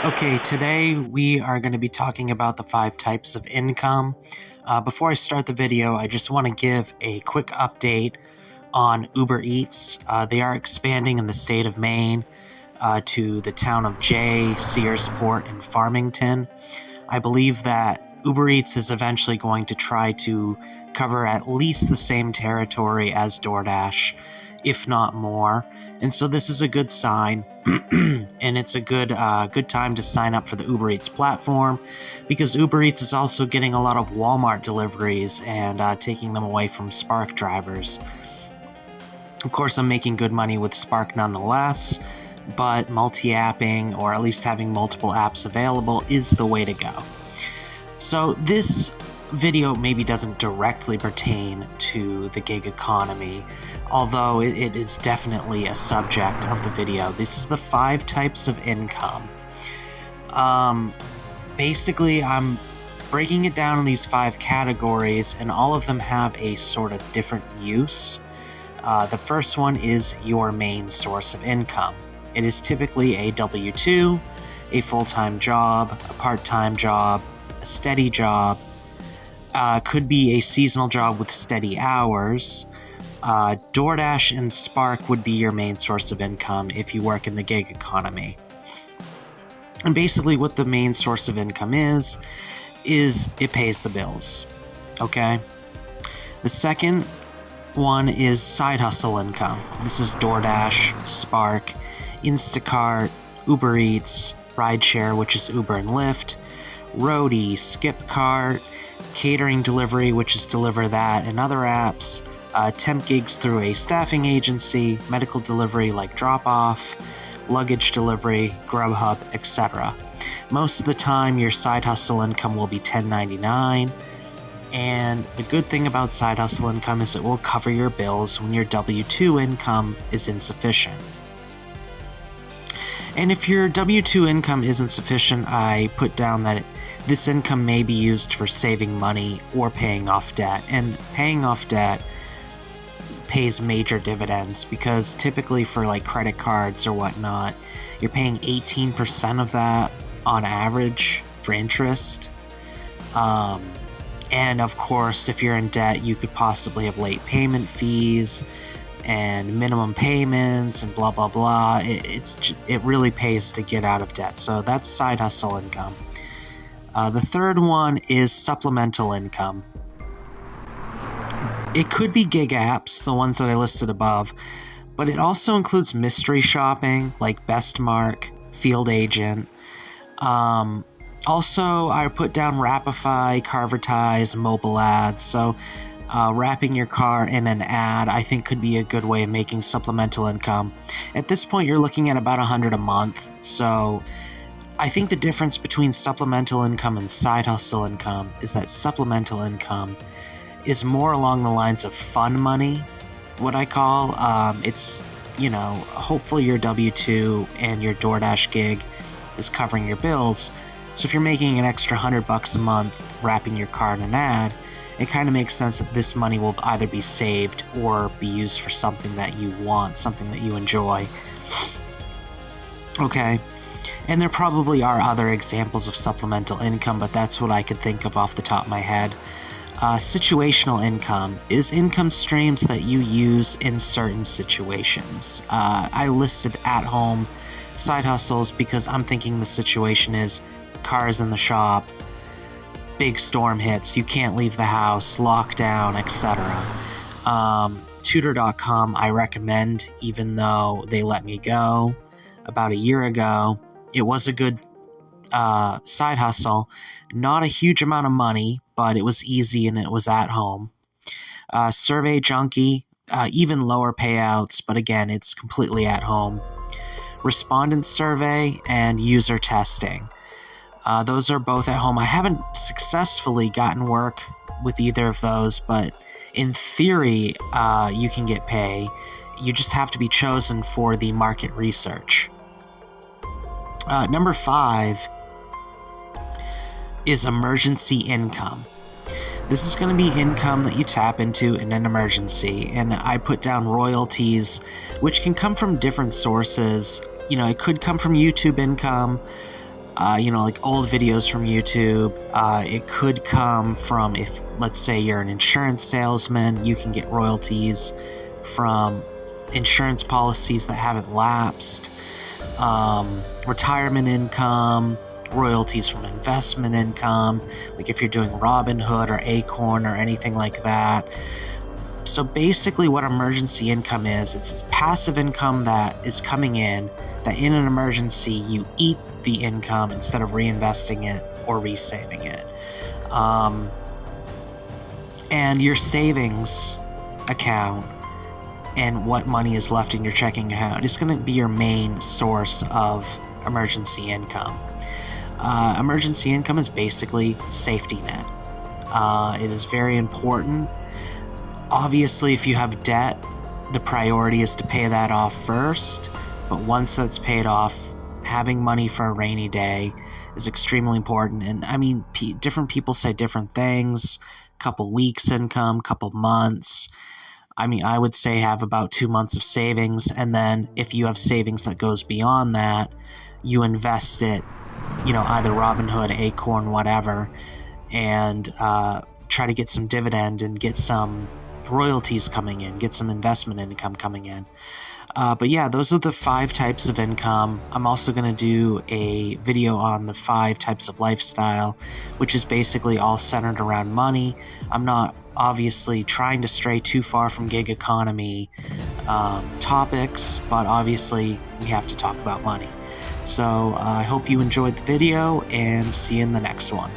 Okay, today we are going to be talking about the 5 types of income. Before I start the video, I just want to give a quick update on Uber Eats. They are expanding in the state of Maine to the town of Jay, Searsport, and Farmington. I believe that Uber Eats is eventually going to try to cover at least the same territory as DoorDash, if not more. And so this is a good sign, and it's a good time to sign up for the Uber Eats platform, because Uber Eats is also getting a lot of Walmart deliveries and taking them away from Spark drivers. Of course, I'm making good money with Spark nonetheless, but multi-apping, or at least having multiple apps available, is the way to go. So this video maybe doesn't directly pertain to the gig economy, although it is definitely a subject of the video. This is the 5 types of income. Basically, I'm breaking it down in these 5 categories, and all of them have a sort of different use. The first one is your main source of income. It is typically a W-2, a full-time job, a part-time job, a steady job, could be a seasonal job with steady hours. DoorDash and Spark would be your main source of income if you work in the gig economy. And basically what the main source of income is it pays the bills. Okay? The second one is side hustle income. This is DoorDash, Spark, Instacart, Uber Eats, Rideshare, which is Uber and Lyft, Roadie, Skipcart, catering delivery, which is Deliver That and other apps, temp gigs through a staffing agency, medical delivery like Drop-Off, luggage delivery, Grubhub, etc. Most of the time, your side hustle income will be $10.99, and the good thing about side hustle income is it will cover your bills when your W-2 income is insufficient. And if your W-2 income isn't sufficient, I put down that this income may be used for saving money or paying off debt. And paying off debt pays major dividends, because typically for like credit cards or whatnot, you're paying 18% of that on average for interest. And of course, if you're in debt, you could possibly have late payment fees and minimum payments and blah blah blah. It really pays to get out of debt. So that's side hustle income. The third one is supplemental income. It could be gig apps, the ones that I listed above, but it also includes mystery shopping like Bestmark, Field Agent. Also, I put down Rapify, Carvertise, mobile ads. So wrapping your car in an ad, I think, could be a good way of making supplemental income. At this point, you're looking at about $100 a month. So I think the difference between supplemental income and side hustle income is that supplemental income is more along the lines of fun money, what I call. It's, hopefully your W-2 and your DoorDash gig is covering your bills. So if you're making an extra $100 a month wrapping your car in an ad, it kind of makes sense that this money will either be saved or be used for something that you want, something that you enjoy. Okay, and there probably are other examples of supplemental income, but that's what I could think of off the top of my head. Situational income is income streams that you use in certain situations. I listed at-home side hustles because I'm thinking the situation is cars in the shop, big storm hits, you can't leave the house, lockdown, etc. Tutor.com I recommend, even though they let me go about a year ago. It was a good side hustle. Not a huge amount of money, but it was easy and it was at home. Survey Junkie, even lower payouts, but again, it's completely at home. Respondent Survey and User Testing. Those are both at home. I haven't successfully gotten work with either of those, but in theory, you can get pay. You just have to be chosen for the market research. Number 5 is emergency income. This is going to be income that you tap into in an emergency, and I put down royalties, which can come from different sources. It could come from YouTube income, like old videos from YouTube. It could come from, if let's say you're an insurance salesman, you can get royalties from insurance policies that haven't lapsed, retirement income, royalties from investment income, like if you're doing Robinhood or Acorn or anything like that. So basically what emergency income is, it's passive income that is coming in, that in an emergency you eat the income instead of reinvesting it or resaving it. And your savings account and what money is left in your checking account is going to be your main source of emergency income. Emergency income is basically safety net. It is very important. Obviously, if you have debt, the priority is to pay that off first, but once that's paid off, having money for a rainy day is extremely important. And I mean, different people say different things. Couple weeks income, couple months. I mean, I would say have about 2 months of savings, and then if you have savings that goes beyond that, you invest it, either Robinhood, Acorn, whatever, and try to get some dividend and get some royalties coming in, get some investment income coming in. But yeah, those are the 5 types of income. I'm also going to do a video on the 5 types of lifestyle, which is basically all centered around money. I'm not obviously trying to stray too far from gig economy topics, but obviously we have to talk about money. So I hope you enjoyed the video, and see you in the next one.